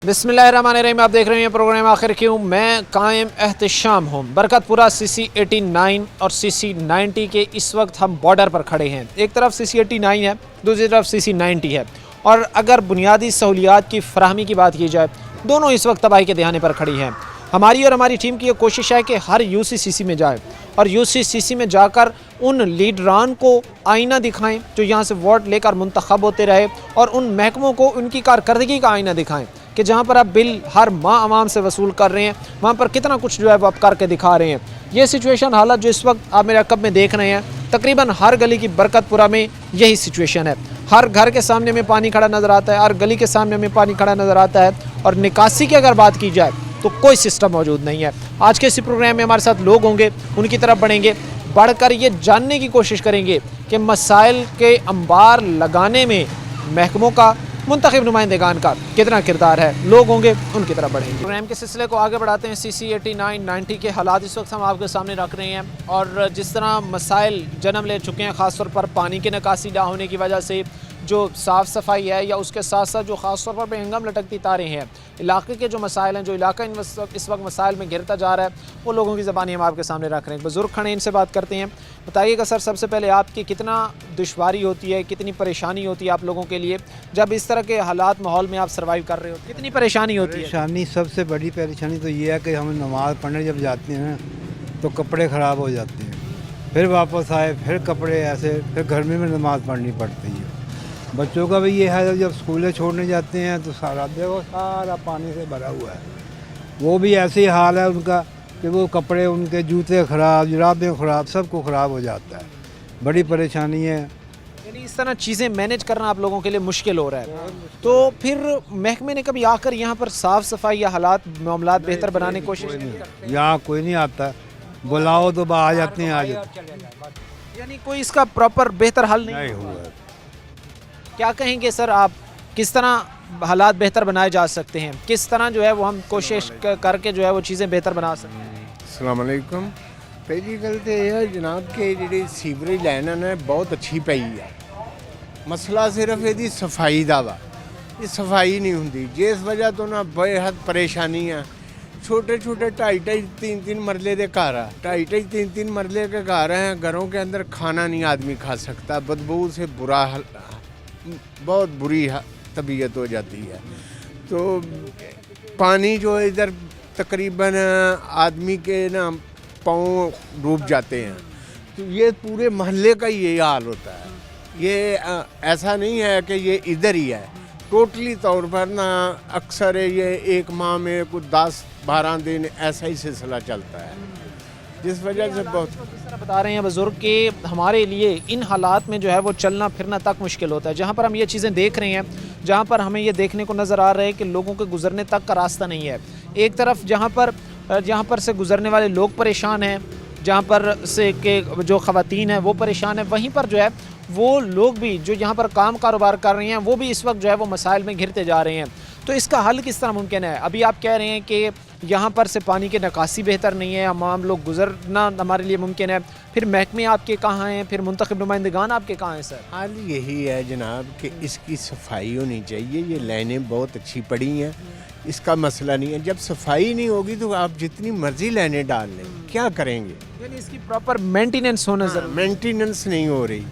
بسم اللہ الرحمن الرحیم، آپ دیکھ رہے ہیں پروگرام آخر کیوں. میں قائم احتشام ہوں. برکت پورہ CC-89 اور CC-90 کے اس وقت ہم بارڈر پر کھڑے ہیں. ایک طرف CC-89 ہے، دوسری طرف CC-90 ہے، اور اگر بنیادی سہولیات کی فراہمی کی بات کی جائے، دونوں اس وقت تباہی کے دہانے پر کھڑی ہیں. ہماری اور ہماری ٹیم کی یہ کوشش ہے کہ ہر UCCC میں جائے اور UCCC میں جا کر ان لیڈران کو آئینہ دکھائیں جو یہاں سے ووٹ لے کر منتخب ہوتے رہے، اور ان محکموں کو ان کی کارکردگی کا آئینہ دکھائیں کہ جہاں پر آپ بل ہر ماہ عوام سے وصول کر رہے ہیں، وہاں پر کتنا کچھ جو ہے وہ آپ کر کے دکھا رہے ہیں. یہ سچویشن حالت جو اس وقت آپ میرے عقب میں دیکھ رہے ہیں، تقریباً ہر گلی کی برکت پورہ میں یہی سچویشن ہے. ہر گھر کے سامنے میں پانی کھڑا نظر آتا ہے، ہر گلی کے سامنے میں پانی کھڑا نظر آتا ہے، اور نکاسی کی اگر بات کی جائے تو کوئی سسٹم موجود نہیں ہے. آج کے اسی پروگرام میں ہمارے ساتھ لوگ ہوں گے، ان کی طرف بڑھیں گے، بڑھ کر یہ جاننے کی کوشش کریں گے کہ مسائل کے انبار لگانے میں محکموں کا، منتخب نمائندگان کا کتنا کردار ہے. لوگ ہوں گے، ان کی طرف بڑھیں گے. پروگرام کے سلسلے کو آگے بڑھاتے ہیں. CC-89-90 کے حالات اس وقت ہم آپ کے سامنے رکھ رہے ہیں، اور جس طرح مسائل جنم لے چکے ہیں، خاص طور پر پانی کی نکاسی نہ ہونے کی وجہ سے جو صاف صفائی ہے، یا اس کے ساتھ ساتھ جو خاص طور پر بے ہنگم لٹکتی تاریں ہیں، علاقے کے جو مسائل ہیں، جو علاقہ اس وقت مسائل میں گھرتا جا رہا ہے، وہ لوگوں کی زبانی ہم آپ کے سامنے رکھ رہے ہیں. بزرگ کھڑے ہیں، ان سے بات کرتے ہیں. بتائیے گا سر، سب سے پہلے آپ کی کتنا دشواری ہوتی ہے، کتنی پریشانی ہوتی ہے آپ لوگوں کے لیے جب اس طرح کے حالات ماحول میں آپ سروائیو کر رہے ہو؟ کتنی پریشانی ہوتی ہے؟ پریشانی، سب سے بڑی پریشانی تو یہ ہے کہ ہم نماز پڑھنے جب جاتے ہیں تو کپڑے خراب ہو جاتے ہیں، پھر واپس آئے پھر کپڑے ایسے، پھر گھر میں نماز پڑھنی پڑتی ہے. بچوں کا بھی یہ ہے، جب اسکولیں چھوڑنے جاتے ہیں تو سارا دیکھو سارا پانی سے بھرا ہوا ہے. وہ بھی ایسے ہی حال ہے ان کا کہ وہ کپڑے، ان کے جوتے خراب، جرابیں خراب، سب کو خراب ہو جاتا ہے. بڑی پریشانی ہے. یعنی اس طرح چیزیں مینیج کرنا آپ لوگوں کے لیے مشکل ہو رہا ہے. تو پھر محکمے نے کبھی آ کر یہاں پر صاف صفائی یا حالات معاملات بہتر بنانے کی کوشش نہیں کرتے؟ یہاں کوئی نہیں آتا، بلاؤ تو آ جاتے ہیں، آ جاتے ہیں. یعنی کوئی اس کا پراپر بہتر حل نہیں ہوا. کیا کہیں گے سر آپ، کس طرح حالات بہتر بنائے جا سکتے ہیں؟ کس طرح جو ہے وہ ہم کوشش کر کے جو ہے وہ چیزیں بہتر بنا سکتے ہیں؟ السلام علیکم. پہلی گل تو یہ ہے جناب کہ جی سیوریج لائن ہے بہت اچھی پئی ہے. مسئلہ صرف یہ صفائی دا وا، یہ صفائی نہیں ہوندی، جس وجہ تو نا بے حد پریشانی ہے. چھوٹے چھوٹے 2.5-3 مرلے دے گھر ہے، 2.5-3 مرلے کے گھر ہیں. گھروں کے اندر کھانا نہیں آدمی کھا سکتا، بدبو سے بہت بری طبیعت ہو جاتی ہے. تو پانی جو ادھر تقریباً آدمی کے نا پاؤں ڈوب جاتے ہیں. تو یہ پورے محلے کا یہ حال ہوتا ہے. یہ ایسا نہیں ہے کہ یہ ادھر ہی ہے، ٹوٹلی طور پر نا اکثر یہ ایک ماہ میں کچھ 10-12 دن ایسا ہی سلسلہ چلتا ہے، جس وجہ سے بہت جس طرح بتا رہے ہیں بزرگ کہ ہمارے لیے ان حالات میں جو ہے وہ چلنا پھرنا تک مشکل ہوتا ہے. جہاں پر ہم یہ چیزیں دیکھ رہے ہیں، جہاں پر ہمیں یہ دیکھنے کو نظر آ رہا ہے کہ لوگوں کے گزرنے تک کا راستہ نہیں ہے. ایک طرف جہاں پر سے گزرنے والے لوگ پریشان ہیں، جہاں پر سے کہ جو خواتین ہیں وہ پریشان ہیں، وہیں پر جو ہے وہ لوگ بھی جو یہاں پر کام کاروبار کر رہے ہیں وہ بھی اس وقت جو ہے وہ مسائل میں گھرتے جا رہے ہیں. تو اس کا حل کس طرح ممکن ہے؟ ابھی آپ کہہ رہے ہیں کہ یہاں پر سے پانی کی نکاسی بہتر نہیں ہے، عام لوگ گزرنا ہمارے لیے ممکن ہے. پھر محکمے آپ کے کہاں ہیں؟ پھر منتخب نمائندگان آپ کے کہاں ہیں سر؟ حال یہی ہے جناب کہ اس کی صفائی ہونی چاہیے. یہ لائنیں بہت اچھی پڑی ہیں، اس کا مسئلہ نہیں ہے. جب صفائی نہیں ہوگی تو آپ جتنی مرضی لائنیں ڈال لیں، کیا کریں گے؟ یعنی اس کی پراپر مینٹیننس ہونا ضروری. مینٹیننس نہیں ہو رہی.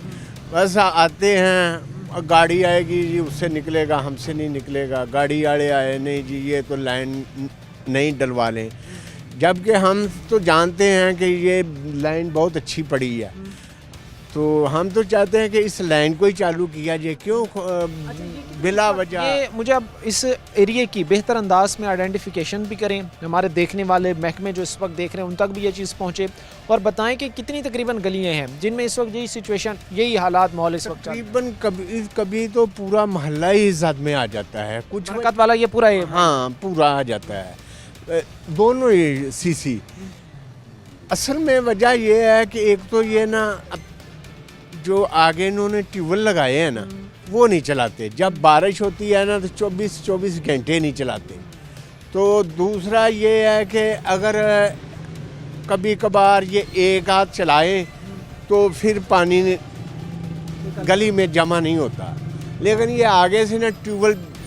بس آتے ہیں، گاڑی آئے گی جی اس سے نکلے گا، ہم سے نہیں نکلے گا. گاڑی والے آئے، نہیں جی یہ تو لائن نہیں ڈلوا لیں. جبکہ ہم تو جانتے ہیں کہ یہ لائن بہت اچھی پڑی ہے، تو ہم تو چاہتے ہیں کہ اس لائن کو ہی چالو کیا جائے. کیوں بلا وجہ؟ یہ مجھے اب اس ایریے کی بہتر انداز میں آئیڈینٹیفیکیشن بھی کریں، ہمارے دیکھنے والے محکمے جو اس وقت دیکھ رہے ہیں ان تک بھی یہ چیز پہنچے، اور بتائیں کہ کتنی تقریباً گلیاں ہیں جن میں اس وقت یہی سچویشن، یہی حالات ماحول اس وقت تقریباً کبھی تو پورا محلہ ہی زد میں آ جاتا ہے. کچھ برکت والا یہ پورا ہاں پورا آ جاتا ہے. دونوں ہی CC. اصل میں وجہ یہ ہے کہ ایک تو یہ نا جو آگے انہوں نے ٹیوبل لگائے ہیں نا وہ نہیں چلاتے. جب بارش ہوتی ہے نا تو 24 گھنٹے نہیں چلاتے. تو دوسرا یہ ہے کہ اگر کبھی کبھار یہ ایک ہاتھ چلائیں تو پھر پانی گلی میں جمع نہیں ہوتا. لیکن یہ آگے سے نا ٹیوبل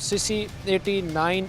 CC 89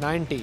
90।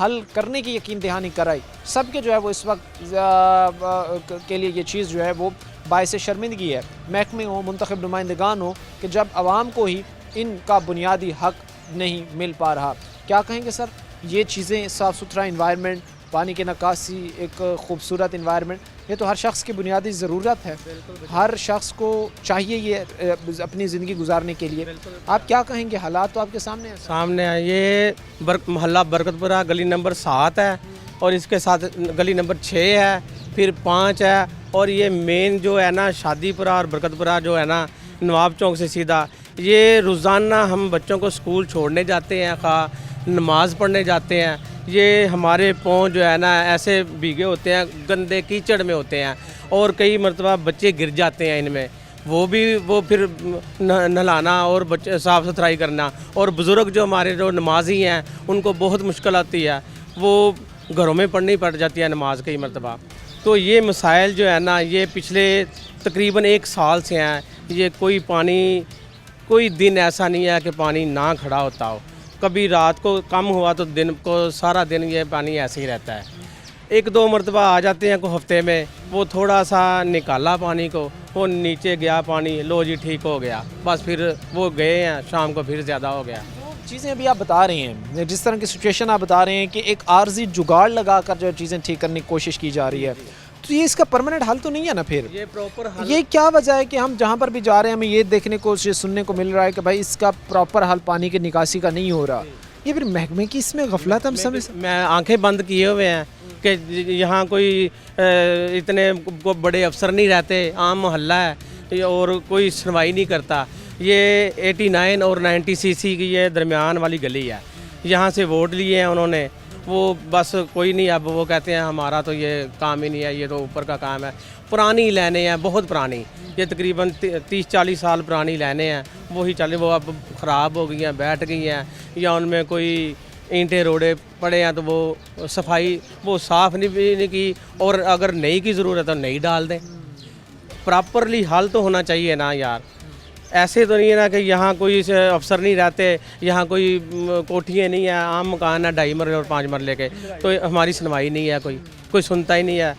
حل کرنے کی یقین دہانی کرائی، سب کے جو ہے وہ اس وقت کے لیے یہ چیز جو ہے وہ باعث شرمندگی ہے، محکمے ہوں، منتخب نمائندگان ہوں، کہ جب عوام کو ہی ان کا بنیادی حق نہیں مل پا رہا۔ کیا کہیں گے سر، یہ چیزیں صاف ستھرا انوائرمنٹ، پانی کی نکاسی، ایک خوبصورت انوائرمنٹ، یہ تو ہر شخص کی بنیادی ضرورت ہے، ہر شخص کو چاہیے یہ اپنی زندگی گزارنے کے لیے۔ آپ کیا کہیں گے، حالات تو آپ کے سامنے ہیں۔ سامنے ہے یہ محلہ برکت پورہ گلی نمبر 7 ہے، اور اس کے ساتھ گلی نمبر 6 ہے، پھر 5 ہے، اور یہ مین جو ہے نا شادی پورہ اور برکت پورہ جو ہے نا نواب چوک سے سیدھا، یہ روزانہ ہم بچوں کو اسکول چھوڑنے جاتے ہیں، خواہ نماز پڑھنے جاتے ہیں، یہ ہمارے پاؤں جو ہے نا ایسے بھیگے ہوتے ہیں، گندے کیچڑ میں ہوتے ہیں، اور کئی مرتبہ بچے گر جاتے ہیں ان میں، وہ پھر نہلانا اور بچے صاف ستھرائی کرنا، اور بزرگ جو ہمارے جو نمازی ہیں ان کو بہت مشکل آتی ہے، وہ گھروں میں پڑھنی پڑ جاتی ہے نماز کئی مرتبہ۔ تو یہ مسائل جو ہے نا یہ پچھلے تقریباً 1 سال سے ہیں، یہ کوئی دن ایسا نہیں ہے کہ پانی نہ کھڑا ہوتا ہو، کبھی رات کو کم ہوا تو دن کو سارا دن یہ پانی ایسے ہی رہتا ہے، 1-2 مرتبہ آ جاتے ہیں کو ہفتے میں، وہ تھوڑا سا نکالا پانی کو، وہ نیچے گیا پانی، لو جی ٹھیک ہو گیا، بس پھر وہ گئے ہیں، شام کو پھر زیادہ ہو گیا۔ چیزیں ابھی آپ بتا رہے ہیں، جس طرح کی سچویشن آپ بتا رہے ہیں کہ ایک عارضی جگاڑ لگا کر جو چیزیں ٹھیک کرنے کی کوشش کی جا رہی ہے، تو یہ اس کا پرماننٹ حل تو نہیں ہے نا پھر؟ یہ پراپر یہ کیا وجہ ہے کہ ہم جہاں پر بھی جا رہے ہیں ہمیں یہ دیکھنے کو سننے کو مل رہا ہے کہ بھائی اس کا پراپر حل پانی کی نکاسی کا نہیں ہو رہا، یہ پھر محکمے کی اس میں غفلت ہم سمجھ۔ میں آنکھیں بند کیے ہوئے ہیں کہ یہاں کوئی اتنے بڑے افسر نہیں رہتے، عام محلہ ہے اور کوئی سنوائی نہیں کرتا۔ یہ 89 اور 90 CC کی یہ درمیان والی گلی ہے، یہاں سے ووٹ لیے ہیں انہوں نے، وہ بس کوئی نہیں، اب وہ کہتے ہیں ہمارا تو یہ کام ہی نہیں ہے، یہ تو اوپر کا کام ہے۔ پرانی لائنیں ہیں، بہت پرانی، یہ تقریباً 30-40 سال پرانی لائنیں ہیں، وہی چلے، وہ اب خراب ہو گئی ہیں، بیٹھ گئی ہیں، یا ان میں کوئی اینٹیں روڑے پڑے ہیں تو وہ صفائی وہ صاف نہیں کی، اور اگر نئی کی ضرورت ہے تو نئی ڈال دیں۔ پراپرلی حل تو ہونا چاہیے نا یار، ایسے تو نہیں ہے نا کہ یہاں کوئی افسر نہیں رہتے، یہاں کوئی کوٹھیاں نہیں ہیں، عام مکان ہے 2.5 مرلے اور 5 مرلے کے، تو ہماری سنوائی نہیں ہے، کوئی سنتا ہی نہیں ہے،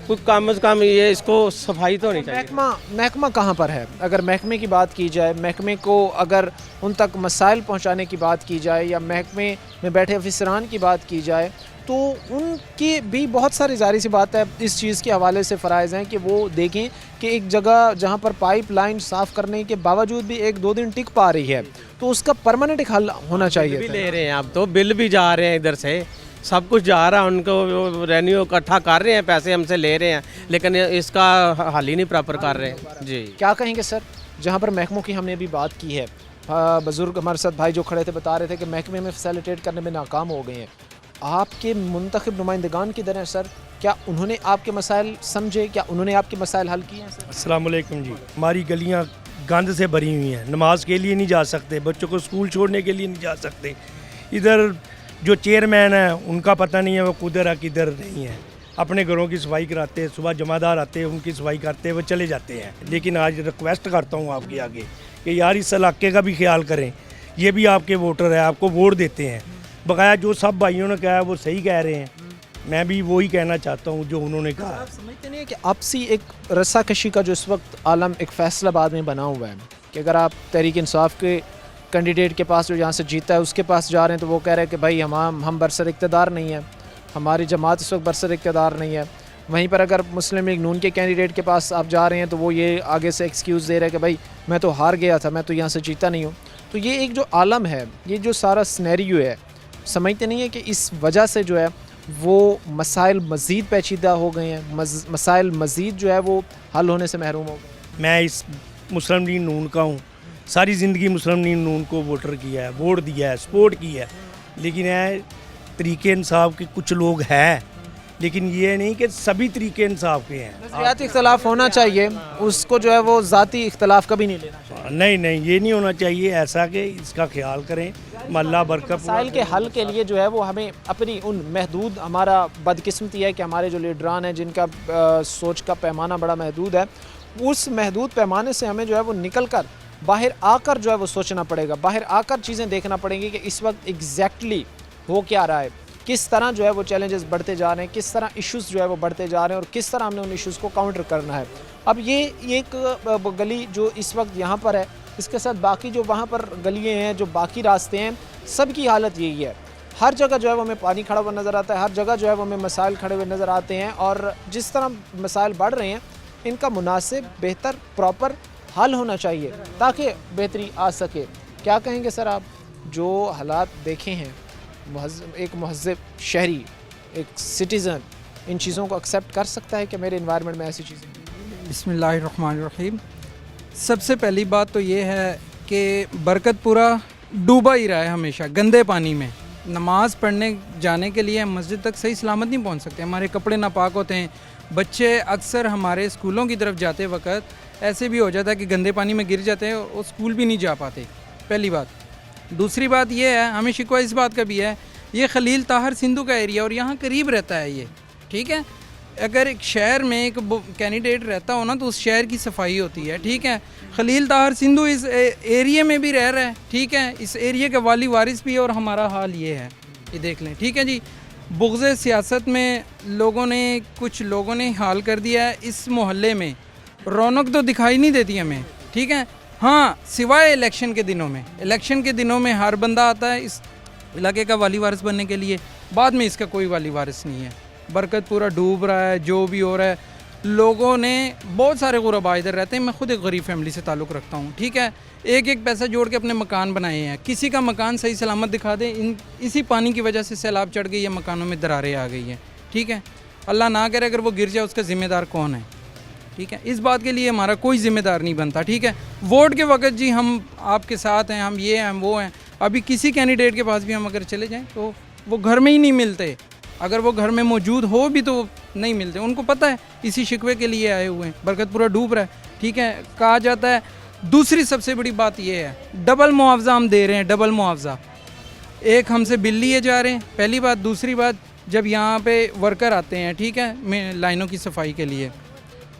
کوئی کم از کم یہ اس کو صفائی تو ہونی چاہیے۔ محکمہ کہاں پر ہے؟ اگر محکمے کی بات کی جائے، محکمے کو اگر ان تک مسائل پہنچانے کی بات کی جائے، یا محکمے میں بیٹھے افسران کی بات کی جائے، تو ان کی بھی بہت ساری ظاہر سی بات ہے اس چیز کے حوالے سے فرائض ہیں کہ وہ دیکھیں کہ ایک جگہ جہاں پر پائپ لائن صاف کرنے کے باوجود بھی 1-2 دن ٹک پا رہی ہے، تو اس کا پرماننٹ ایک حل ہونا چاہیے۔ بھی لے رہے ہیں اب تو، بل بھی جا رہے ہیں ادھر سے، سب کچھ جا رہا ہے، ان کو رینیو اکٹھا کر رہے ہیں، پیسے ہم سے لے رہے ہیں، لیکن اس کا حل ہی نہیں پراپر کر رہے۔ جی کیا کہیں گے سر، جہاں پر محکموں کی ہم نے ابھی بات کی ہے، بزرگ ہمارے ساتھ بھائی جو کھڑے تھے بتا رہے تھے کہ محکمے میں فیسیلیٹیٹ کرنے میں ناکام ہو گئے ہیں، آپ کے منتخب نمائندگان کی طرح سر، کیا انہوں نے آپ کے مسائل سمجھے؟ کیا انہوں نے آپ کے مسائل حل کیے ہیں سر؟ السلام علیکم جی، ہماری گلیاں گند سے بھری ہوئی ہیں، نماز کے لیے نہیں جا سکتے، بچوں کو اسکول چھوڑنے کے لیے نہیں جا سکتے، ادھر جو چیئرمین ہیں ان کا پتہ نہیں ہے وہ کدھر ہے کدھر نہیں ہے، اپنے گھروں کی صفائی کراتے ہیں، صبح جمعہ دار آتے ہیں ان کی صفائی کرتے ہیں، وہ چلے جاتے ہیں۔ لیکن آج ریکویسٹ کرتا ہوں آپ کے آگے کہ یار اس علاقے کا بھی خیال کریں، یہ بھی آپ کے ووٹر ہیں، آپ کو ووٹ دیتے ہیں، بقایا جو سب بھائیوں نے کہا ہے وہ صحیح کہہ رہے ہیں، میں بھی وہی کہنا چاہتا ہوں جو انہوں نے کہا۔ آپ سمجھتے نہیں ہے کہ آپسی ایک رسا کشی کا جو اس وقت عالم ایک فیصلہ آباد میں بنا ہوا ہے کہ اگر آپ تحریک انصاف کے کینڈیڈیٹ کے پاس جو یہاں سے جیتا ہے اس کے پاس جا رہے ہیں تو وہ کہہ رہے ہیں کہ بھائی ہم برسر اقتدار نہیں ہیں، ہماری جماعت اس وقت برسر اقتدار نہیں ہے، وہیں پر اگر مسلم لیگ نون کے کینڈیڈیٹ کے پاس آپ جا رہے ہیں تو وہ یہ آگے سے ایکسکیوز دے رہے ہیں کہ بھائی میں تو ہار گیا تھا، میں تو یہاں سے جیتا نہیں ہوں۔ تو یہ ایک جو عالم ہے، یہ جو سارا سنیریو ہے، سمجھتے نہیں ہے کہ اس وجہ سے جو ہے وہ مسائل مزید پیچیدہ ہو گئے ہیں، مسائل مزید جو ہے وہ حل ہونے سے محروم ہو گئے؟ میں اس مسلم لیگ نون کا ہوں، ساری زندگی مسلم لیگ نون کو ووٹر کیا ہے، ووٹ دیا ہے، سپورٹ کی ہے، لیکن ہے طریقے انصاف کے کچھ لوگ ہیں، لیکن یہ نہیں کہ سبھی طریقے انصاف کے ہیں۔ نظریاتی اختلاف ہونا چاہیے، اس کو جو ہے وہ ذاتی اختلاف کبھی نہیں لینا چاہیے۔ نہیں یہ نہیں ہونا چاہیے ایسا کہ اس کا خیال کریں، محلہ برکت مسائل کے حل کے لیے جو ہے وہ ہمیں اپنی ان محدود، ہمارا بدقسمتی ہے کہ ہمارے جو لیڈران ہیں جن کا سوچ کا پیمانہ بڑا محدود ہے، اس محدود پیمانے سے ہمیں جو ہے وہ نکل کر باہر آ کر جو ہے وہ سوچنا پڑے گا، باہر آ کر چیزیں دیکھنا پڑیں گی کہ اس وقت ایگزیکٹلی ہو کیا رہا ہے۔ کس طرح جو ہے وہ چیلنجز بڑھتے جا رہے ہیں, کس طرح ایشوز جو ہے وہ بڑھتے جا رہے ہیں اور کس طرح ہم نے ان ایشوز کو کاؤنٹر کرنا ہے. اب یہ ایک گلی جو اس وقت یہاں پر ہے, اس کے ساتھ باقی جو وہاں پر گلیاں ہیں, جو باقی راستے ہیں, سب کی حالت یہی ہے. ہر جگہ جو ہے وہ ہمیں پانی کھڑا ہوا نظر آتا ہے, ہر جگہ جو ہے وہ ہمیں مسائل کھڑے ہوئے نظر آتے ہیں, اور جس طرح مسائل بڑھ رہے ہیں ان کا مناسب, بہتر, پراپر حل ہونا چاہیے تاکہ بہتری آ سکے. کیا کہیں گے سر آپ, جو حالات دیکھے ہیں, ایک مہذب شہری, ایک سٹیزن ان چیزوں کو ایکسیپٹ کر سکتا ہے کہ میرے انوائرمنٹ میں ایسی چیزیں؟ بسم اللہ الرحمن الرحیم. سب سے پہلی بات تو یہ ہے کہ برکت پورہ ڈوبا ہی رہا ہے ہمیشہ گندے پانی میں. نماز پڑھنے جانے کے لیے مسجد تک صحیح سلامت نہیں پہنچ سکتے, ہمارے کپڑے ناپاک ہوتے ہیں. بچے اکثر ہمارے اسکولوں کی طرف جاتے وقت ایسے بھی ہو جاتا ہے کہ گندے پانی میں گر جاتے ہیں اور اسکول بھی نہیں جا پاتے, پہلی بات. دوسری بات یہ ہے, ہمیں شکوہ اس بات کا بھی ہے, یہ خلیل طاہر سندھو کا ایریا اور یہاں قریب رہتا ہے یہ, ٹھیک ہے. اگر ایک شہر میں ایک کینڈیڈیٹ رہتا ہو نا تو اس شہر کی صفائی ہوتی ہے, ٹھیک ہے. خلیل طاہر سندھو اس ایریے میں بھی رہ رہا ہے, ٹھیک ہے, اس ایریے کا والی وارث بھی ہے, اور ہمارا حال یہ ہے, یہ دیکھ لیں, ٹھیک ہے جی. بغض سیاست میں کچھ لوگوں نے حال کر دیا ہے اس محلے میں. رونق تو دکھائی نہیں دیتی ہمیں, ٹھیک ہے. ہاں, سوائے الیکشن کے دنوں میں, الیکشن کے دنوں میں ہر بندہ آتا ہے اس علاقے کا والی وارث بننے کے لیے, بعد میں اس کا کوئی والی وارث نہیں ہے. برکت پورا ڈوب رہا ہے, جو بھی ہو رہا ہے. لوگوں نے بہت سارے غربا ادھر رہتے ہیں, میں خود ایک غریب فیملی سے تعلق رکھتا ہوں, ٹھیک ہے. ایک پیسہ جوڑ کے اپنے مکان بنائے ہیں, کسی کا مکان صحیح سلامت دکھا دے, اسی پانی کی وجہ سے سیلاب چڑھ گئی ہے, مکانوں میں دراریں آ گئی ہیں, ٹھیک ہے. اللہ نہ کرے اگر وہ گر جائے اس کا ذمہ دار کون ہے, ٹھیک ہے. اس بات کے لیے ہمارا کوئی ذمہ دار نہیں بنتا, ٹھیک ہے. ووٹ کے وقت جی ہم آپ کے ساتھ ہیں, ہم یہ ہیں, ہم وہ ہیں. ابھی کسی کینڈیڈیٹ کے پاس بھی ہم اگر چلے جائیں تو وہ گھر میں ہی نہیں ملتے, اگر وہ گھر میں موجود ہو بھی تو نہیں ملتے. ان کو پتہ ہے اسی شکوے کے لیے آئے ہوئے ہیں, برکت پورہ ڈوب رہا ہے, ٹھیک ہے. کہا جاتا ہے, دوسری سب سے بڑی بات یہ ہے, ڈبل معاوضہ ہم دے رہے ہیں, ڈبل معاوضہ. ایک ہم سے بل لیے جا رہے ہیں, پہلی بات. دوسری بات, جب یہاں پہ ورکر آتے ہیں, ٹھیک ہے, لائنوں کی صفائی کے لیے,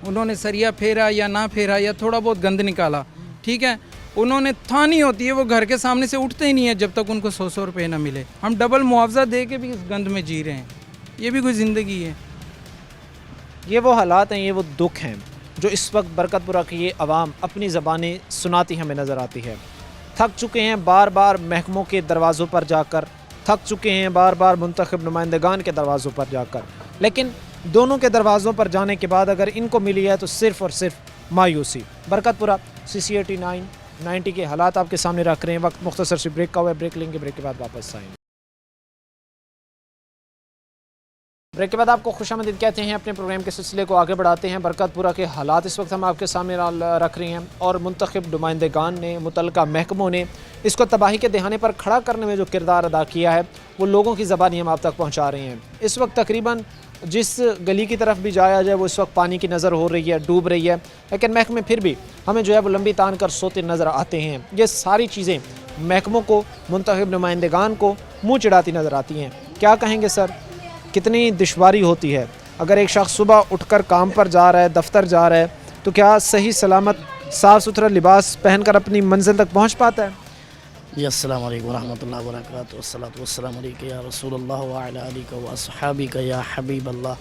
انہوں نے سریا پھیرا یا نہ پھیرا یا تھوڑا بہت گند نکالا, ٹھیک ہے, انہوں نے تھانی ہوتی ہے, وہ گھر کے سامنے سے اٹھتے ہی نہیں ہیں جب تک ان کو 100 روپے نہ ملے. ہم ڈبل معاوضہ دے کے بھی اس گند میں جی رہے ہیں. یہ بھی کوئی زندگی ہے؟ یہ وہ حالات ہیں, یہ وہ دکھ ہیں جو اس وقت برکت پورہ کی یہ عوام اپنی زبانیں سناتی ہمیں نظر آتی ہے. تھک چکے ہیں بار بار محکموں کے دروازوں پر جا کر, تھک چکے ہیں بار بار منتخب نمائندگان کے دروازوں پر جا کر, لیکن دونوں کے دروازوں پر جانے کے بعد اگر ان کو ملی ہے تو صرف اور صرف مایوسی. برکت پورہ CC 89-90 کے حالات آپ کے سامنے رکھ رہے ہیں. وقت مختصر سی بریک کا ہوا ہے, بریک لیں گے, بریک کے بعد واپس آئیں گے. بریک کے بعد آپ کو خوش آمدید کہتے ہیں. اپنے پروگرام کے سلسلے کو آگے بڑھاتے ہیں. برکت پورہ کے حالات اس وقت ہم آپ کے سامنے رکھ رہے ہیں, اور منتخب نمائندگان نے, متعلقہ محکموں نے اس کو تباہی کے دہانے پر کھڑا کرنے میں جو کردار ادا کیا ہے وہ لوگوں کی زبانی ہم آپ تک پہنچا رہے ہیں. اس وقت تقریباً جس گلی کی طرف بھی جایا جائے وہ اس وقت پانی کی نظر ہو رہی ہے, ڈوب رہی ہے, لیکن محکمے پھر بھی ہمیں جو ہے وہ لمبی تان کر سوتے نظر آتے ہیں. یہ ساری چیزیں محکموں کو, منتخب نمائندگان کو منہ چڑھاتی نظر آتی ہیں. کیا کہیں گے سر, کتنی دشواری ہوتی ہے اگر ایک شخص صبح اٹھ کر کام پر جا رہا ہے, دفتر جا رہا ہے, تو کیا صحیح سلامت صاف ستھرا لباس پہن کر اپنی منزل تک پہنچ پاتا ہے؟ جی السلام علیکم ورحمۃ اللہ وبرکاتہ. والصلاۃ والسلام علیک یا رسول اللہ وعلی آلک واصحابک یا حبیب اللہ.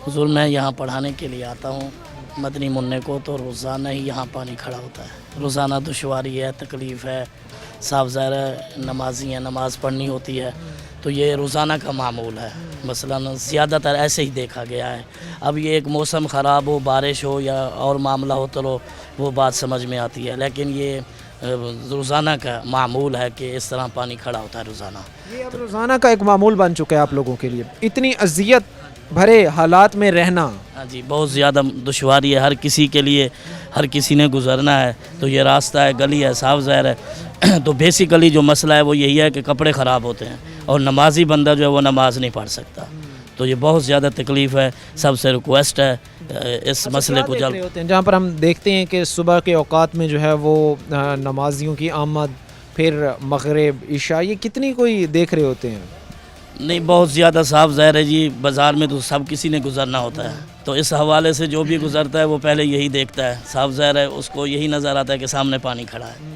حضور, میں یہاں پڑھانے کے لیے آتا ہوں مدنی منع کو, تو روزانہ ہی یہاں پانی کھڑا ہوتا ہے. روزانہ دشواری ہے, تکلیف ہے, صاف ظاہر ہے نمازی ہیں, نماز پڑھنی ہوتی ہے, تو یہ روزانہ کا معمول ہے. مثلاً زیادہ تر ایسے ہی دیکھا گیا ہے. اب یہ ایک موسم خراب ہو, بارش ہو یا اور معاملہ ہو تو وہ بات سمجھ میں آتی ہے, لیکن یہ روزانہ کا معمول ہے کہ اس طرح پانی کھڑا ہوتا ہے روزانہ. یہ اب روزانہ کا ایک معمول بن چکا ہے آپ لوگوں کے لیے, اتنی اذیت بھرے حالات میں رہنا. ہاں جی, بہت زیادہ دشواری ہے ہر کسی کے لیے, ہر کسی نے گزرنا ہے. تو یہ راستہ ہے, گلی ہے, صاف ظاہر ہے. تو بیسیکلی جو مسئلہ ہے وہ یہی ہے کہ کپڑے خراب ہوتے ہیں اور نمازی بندہ جو ہے وہ نماز نہیں پڑھ سکتا. تو یہ بہت زیادہ تکلیف ہے. سب سے ریکویسٹ ہے اس مسئلے کو جلد. ہوتے ہیں جہاں پر ہم دیکھتے ہیں کہ صبح کے اوقات میں جو ہے وہ نمازیوں کی آمد, پھر مغرب, عشاء, یہ کتنی کوئی دیکھ رہے ہوتے ہیں؟ نہیں, بہت زیادہ صاف ظاہر ہے جی. بازار میں تو سب کسی نے گزرنا ہوتا ہے, تو اس حوالے سے جو بھی گزرتا ہے وہ پہلے یہی دیکھتا ہے. صاف ظاہر ہے اس کو یہی نظر آتا ہے کہ سامنے پانی کھڑا ہے.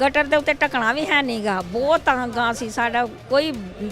ਗਟਰ ਦੇ ਉੱਤੇ ਟਕਣਾ ਵੀ ਹੈ ਨਹੀਂਗਾ, ਬਹੁਤ ਤੰਗਾ ਸੀ ਸਾਡਾ, ਕੋਈ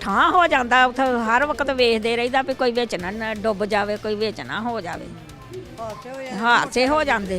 ਠਾਂ ਹੋ ਜਾਂਦਾ, ਉੱਥੇ ਹਰ ਵਕਤ ਵੇਖਦੇ ਰਹੀਦਾ ਵੀ ਕੋਈ ਵਿੱਚ ਨਾ ਡੁੱਬ ਜਾਵੇ, ਕੋਈ ਵਿੱਚ ਨਾ ਹੋ ਜਾਵੇ, ਹਾਦਸੇ ਹੋ ਜਾਂਦੇ।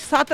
7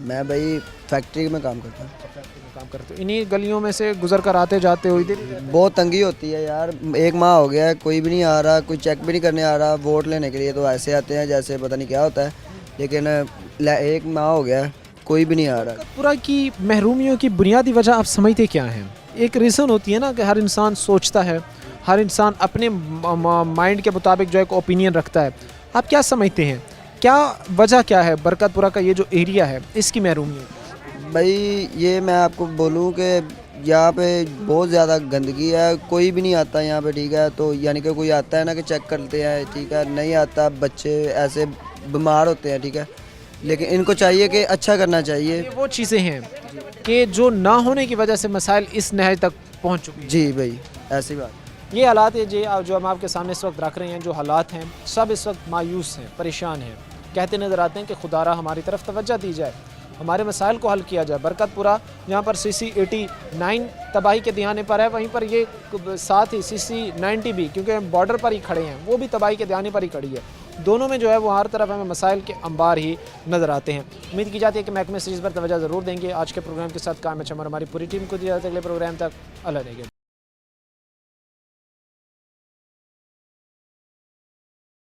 میں بھائی فیکٹری میں کام کرتا ہوں. کام کرتے ہو انہی گلیوں میں سے گزر کر آتے جاتے ہو ادھر؟ بہت تنگی ہوتی ہے یار, 1 ماہ ہو گیا ہے, کوئی بھی نہیں آ رہا, کوئی چیک بھی نہیں کرنے آ رہا. ووٹ لینے کے لیے تو ایسے آتے ہیں جیسے پتہ نہیں کیا ہوتا ہے, لیکن 1 ماہ ہو گیا ہے, کوئی بھی نہیں آ رہا. پورا کی محرومیوں کی بنیادی وجہ آپ سمجھتے کیا ہیں؟ ایک ریزن ہوتی ہے نا کہ ہر انسان سوچتا ہے, ہر انسان اپنے مائنڈ کے مطابق جو ایک اوپینین رکھتا ہے. آپ کیا سمجھتے ہیں, کیا وجہ کیا ہے برکت پورہ کا یہ جو ایریا ہے اس کی محرومی؟ بھائی یہ میں آپ کو بولوں کہ یہاں پہ بہت زیادہ گندگی ہے, کوئی بھی نہیں آتا یہاں پہ, ٹھیک ہے. تو یعنی کہ کوئی آتا ہے نا کہ چیک کرتے ہیں, ٹھیک ہے, نہیں آتا, بچے ایسے بیمار ہوتے ہیں, ٹھیک ہے. لیکن ان کو چاہیے کہ اچھا کرنا چاہیے. یہ وہ چیزیں ہیں کہ جو نہ ہونے کی وجہ سے مسائل اس نہج تک پہنچ چکے. جی بھائی ایسی بات. یہ حالات ہے جو ہم آپ کے سامنے اس وقت رکھ رہے ہیں, جو حالات ہیں سب اس وقت مایوس ہیں, پریشان ہیں, کہتے نظر آتے ہیں کہ خدا را ہماری طرف توجہ دی جائے, ہمارے مسائل کو حل کیا جائے. برکت پورہ جہاں پر CC-89 تباہی کے دہانے پر ہے, وہیں پر یہ ساتھ ہی CC-90 بھی, کیونکہ ہم بارڈر پر ہی کھڑے ہیں, وہ بھی تباہی کے دہانے پر ہی کھڑی ہے. دونوں میں جو ہے وہ ہر طرف ہمیں مسائل کے انبار ہی نظر آتے ہیں. امید کی جاتی ہے کہ محکمہ سیریز پر توجہ ضرور دیں گے. آج کے پروگرام کے ساتھ قائم چمر ہماری پوری ٹیم کو دیا جاتا ہے. اگلے پروگرام تک اللہ نے